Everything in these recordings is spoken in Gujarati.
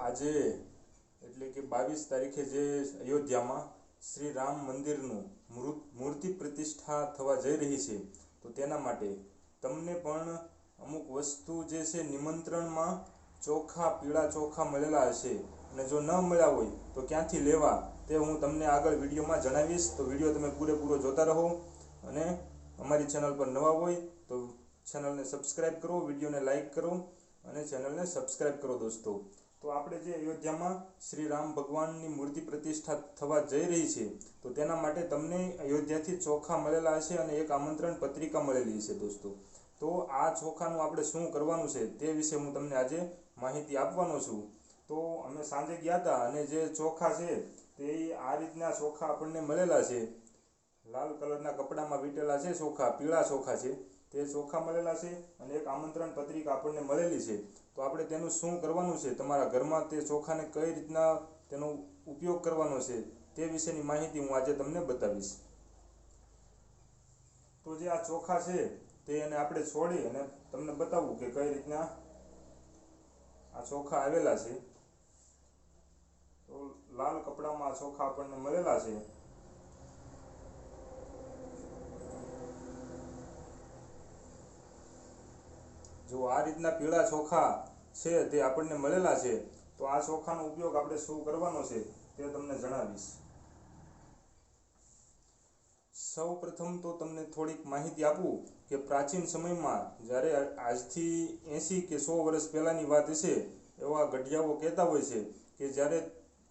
આજે એટલે કે 22 તારીખે જે અયોધ્યામાં શ્રી રામ મંદિરનું મૂર્તિ પ્રતિષ્ઠા થવા જઈ રહી છે, તો તેના માટે તમને પણ અમુક વસ્તુ જે છે નિમંત્રણમાં ચોખા, પીળા ચોખા મળેલા હશે, અને જો ન મળ્યા હોય તો ક્યાંથી લેવા તે હું તમને આગળ વિડીયોમાં જણાવીશ. તો વિડીયો તમે પૂરેપૂરો જોતા રહો, અને અમારી ચેનલ પર નવા હોય તો ચેનલને સબસ્ક્રાઈબ કરો, વિડીયોને લાઈક કરો અને ચેનલને સબસ્ક્રાઈબ કરો દોસ્તો. તો આપણે જે અયોધ્યામાં શ્રી રામ ભગવાનની મૂર્તિ પ્રતિષ્ઠા થવા જઈ રહી છે, તો તેના માટે તમને અયોધ્યાથી ચોખા મળેલા હશે અને એક આમંત્રણ પત્રિકા મળેલી છે દોસ્તો. તો આ ચોખાનું આપણે શું કરવાનું છે તે વિશે હું તમને આજે માહિતી આપવાનો છું. તો અમે સાંજે ગયા હતા અને જે ચોખા છે તે આ રીતના ચોખા આપણને મળેલા છે. લાલ કલરના કપડામાં વીટેલા છે ચોખા, પીળા ચોખા છે, તે ચોખા મળેલા છે અને એક આમંત્રણ પત્રિકા આપણને મળેલી છે. તો આપણે તેનું શું કરવાનું છે, તમારા ઘરમાં તે ચોખાને કઈ રીતના તેનો ઉપયોગ કરવાનો છે તે વિશેની માહિતી હું આજે તમને બતાવીશ. તો જે આ ચોખા છે તે એને આપણે છોડી અને તમને બતાવું કે કઈ રીતના આ ચોખા આવેલા છે. તો લાલ કપડામાં આ ચોખા આપણને મળેલા છે. જો આ રીતના પીળા ચોખા છે તે આપણને મળેલા છે. તો આ ચોખાનો ઉપયોગ આપણે શું કરવાનો છે તે તમને જણાવીશ. સૌ પ્રથમ તો તમને થોડીક માહિતી આપું કે પ્રાચીન સમયમાં જ્યારે આજથી 80 કે 100 વર્ષ પહેલાંની વાત હશે, એવા ગઢિયાઓ કહેતા હોય છે કે જ્યારે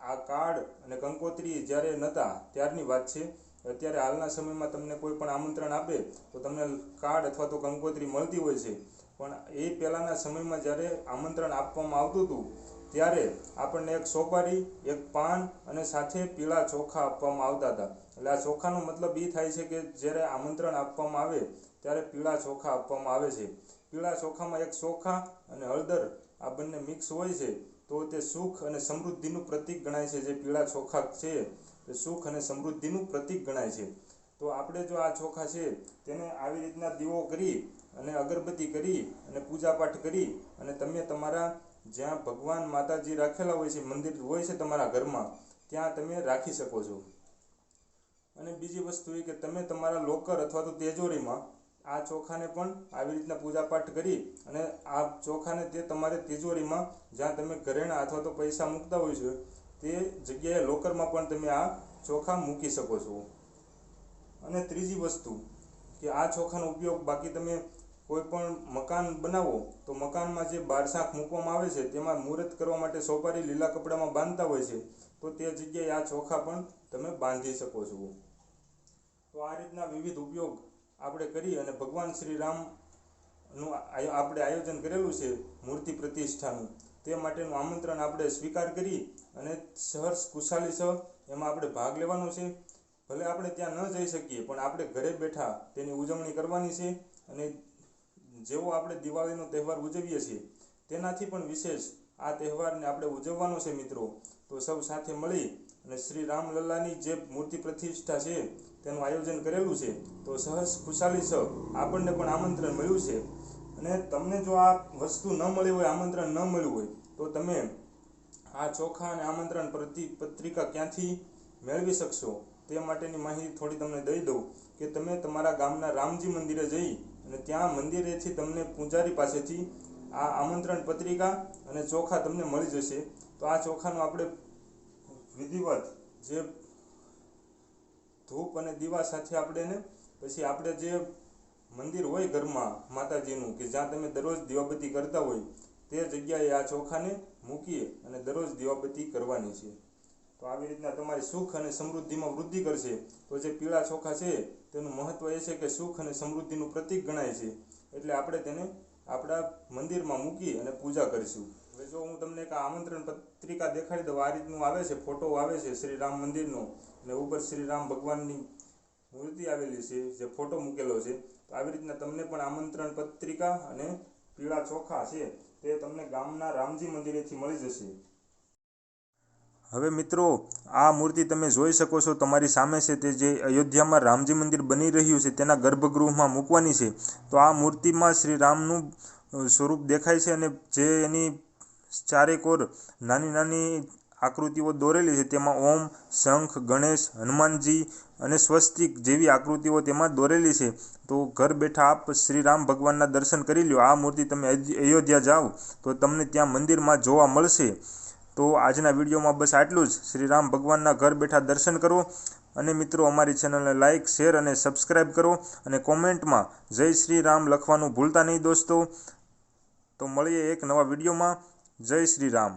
આ કાર્ડ અને કંકોત્રી જ્યારે નહોતા ત્યારની વાત છે. અત્યારે હાલના સમયમાં તમને કોઈ પણ આમંત્રણ આપે તો તમને કાર્ડ અથવા તો કંકોત્રી મળતી હોય છે, પણ એ પહેલાંના સમયમાં જ્યારે આમંત્રણ આપવામાં આવતું હતું ત્યારે આપણને એક સોપારી, એક પાન અને સાથે પીળા ચોખા આપવામાં આવતા હતા. એટલે આ ચોખાનો મતલબ એ થાય છે કે જ્યારે આમંત્રણ આપવામાં આવે ત્યારે પીળા ચોખા આપવામાં આવે છે. પીળા ચોખામાં એક ચોખા અને હળદર આ બંને મિક્સ હોય છે, તો તે સુખ અને સમૃદ્ધિનું પ્રતીક ગણાય છે. જે પીળા ચોખા છે તે સુખ અને સમૃદ્ધિનું પ્રતીક ગણાય છે. તો આપણે જો આ ચોખા છે તેને આવી રીતના દીવો કરી અને અગરબત્તી કરી અને પૂજાપાઠ કરી અને તમે તમારા જ્યાં ભગવાન માતાજી રાખેલા હોય છે, મંદિર હોય છે તમારા ઘરમાં, ત્યાં તમે રાખી શકો છો. અને બીજી વસ્તુ એ કે તમે તમારા લોકર અથવા તો તિજોરીમાં આ ચોખાને પણ આવી રીતના પૂજાપાઠ કરી અને આ ચોખાને તે તમારે તિજોરીમાં જ્યાં તમે ઘરેણાં અથવા તો પૈસા મૂકતા હોય છે તે જગ્યાએ લોકરમાં પણ તમે આ ચોખા મૂકી શકો છો. અને ત્રીજી વસ્તુ કે આ ચોખાનો ઉપયોગ બાકી તમે કોઈ પણ મકાન બનાવો તો મકાનમાં જે બારશાખ મૂકવામાં આવે છે તેમાં મુહૂર્ત કરવા માટે સોપારી લીલા કપડામાં બાંધતા હોય છે, તો તે જગ્યાએ આ ચોખા પણ તમે બાંધી શકો છો. તો આ રીતના વિવિધ ઉપયોગ આપણે કરી અને ભગવાન શ્રી રામનું આપણે આયોજન કરેલું છે મૂર્તિ પ્રતિષ્ઠાનું, તે માટેનું આમંત્રણ આપણે સ્વીકાર કરી અને સહર્ષ ખુશાલી સહ એમાં આપણે ભાગ લેવાનો છે. ભલે આપણે ત્યાં ન જઈ શકીએ પણ આપણે ઘરે બેઠા તેની ઉજવણી કરવાની છે. અને જેવો આપણે દિવાળીનો તહેવાર ઉજવીએ છીએ તેનાથી પણ વિશેષ આ તહેવારને આપણે ઉજવવાનો છે મિત્રો. તો સૌ સાથે મળી અને શ્રી રામલલ્લાની જે મૂર્તિ પ્રતિષ્ઠા છે તેનું આયોજન કરેલું છે. તો સહજ ખુશાલી સહ આપણને પણ આમંત્રણ મળ્યું છે. અને તમને જો આ વસ્તુ ન મળી હોય, આમંત્રણ ન મળ્યું હોય, તો તમે આ ચોખા અને આમંત્રણ પત્રિકા ક્યાંથી મેળવી શકશો તે માટેની માહિતી થોડી તમને દઈ દઉં કે તમે તમારા ગામના રામજી મંદિરે જઈ અને ત્યાં મંદિરેથી તમને પૂજારી પાસેથી આ આમંત્રણ પત્રિકા અને ચોખા તમને મળી જશે. તો આ ચોખાનું આપણે વિધિવત જે ધૂપ અને દીવા સાથે આપણે પછી આપણે જે મંદિર હોય ઘરમાં માતાજીનું કે જ્યાં તમે દરરોજ દીવાબત્તી કરતા હોય તે જગ્યાએ આ ચોખાને મૂકી અને દરરોજ દીવાબત્તી કરવાની છે. તો આવી રીતના તમારી સુખ અને સમૃદ્ધિમાં વૃદ્ધિ કરશે. તો જે પીળા ચોખા છે તેનું મહત્વ એ છે કે સુખ અને સમૃદ્ધિનું પ્રતીક ગણાય છે, એટલે આપણે તેને આપણા મંદિરમાં મૂકી અને પૂજા કરીશું. હવે જો હું તમને એક આમંત્રણ પત્રિકા દેખાડી દઉં, આ રીતનું આવે છે, ફોટો આવે છે શ્રી રામ મંદિરનો અને ઉપર શ્રી રામ ભગવાનની મૂર્તિ આવેલી છે, જે ફોટો મૂકેલો છે. તો આવી રીતના તમને પણ આમંત્રણ પત્રિકા અને પીળા ચોખા છે તે તમને ગામના રામજી મંદિરેથી મળી જશે. હવે મિત્રો આ મૂર્તિ તમે જોઈ શકો છો તમારી સામે છે, તે જે અયોધ્યામાં રામજી મંદિર બની રહ્યું છે તેના ગર્ભગૃહમાં મૂકવાની છે. તો આ મૂર્તિમાં શ્રી રામનું સ્વરૂપ દેખાય છે અને જે એની ચારેકોર નાની નાની આકૃતિઓ દોરેલી છે. તેમાં ઓમ, શંખ, ગણેશ, હનુમાનજી અને સ્વસ્તિક જેવી આકૃતિઓ તેમાં દોરેલી છે. તો ઘર બેઠા આપ શ્રી રામ ભગવાનના દર્શન કરી લો. આ મૂર્તિ તમે અયોધ્યા જાઓ તો તમને ત્યાં મંદિરમાં જોવા મળશે. તો આજના વિડીયોમાં બસ આટલું જ. શ્રી રામ ભગવાનના ઘર બેઠા દર્શન કરો અને મિત્રો અમારી ચેનલને લાઇક, શેર અને સબસ્ક્રાઈબ કરો અને કોમેન્ટમાં જય શ્રી રામ લખવાનું ભૂલતા નહીં દોસ્તો. તો મળીએ એક નવા વિડીયોમાં. જય શ્રી રામ.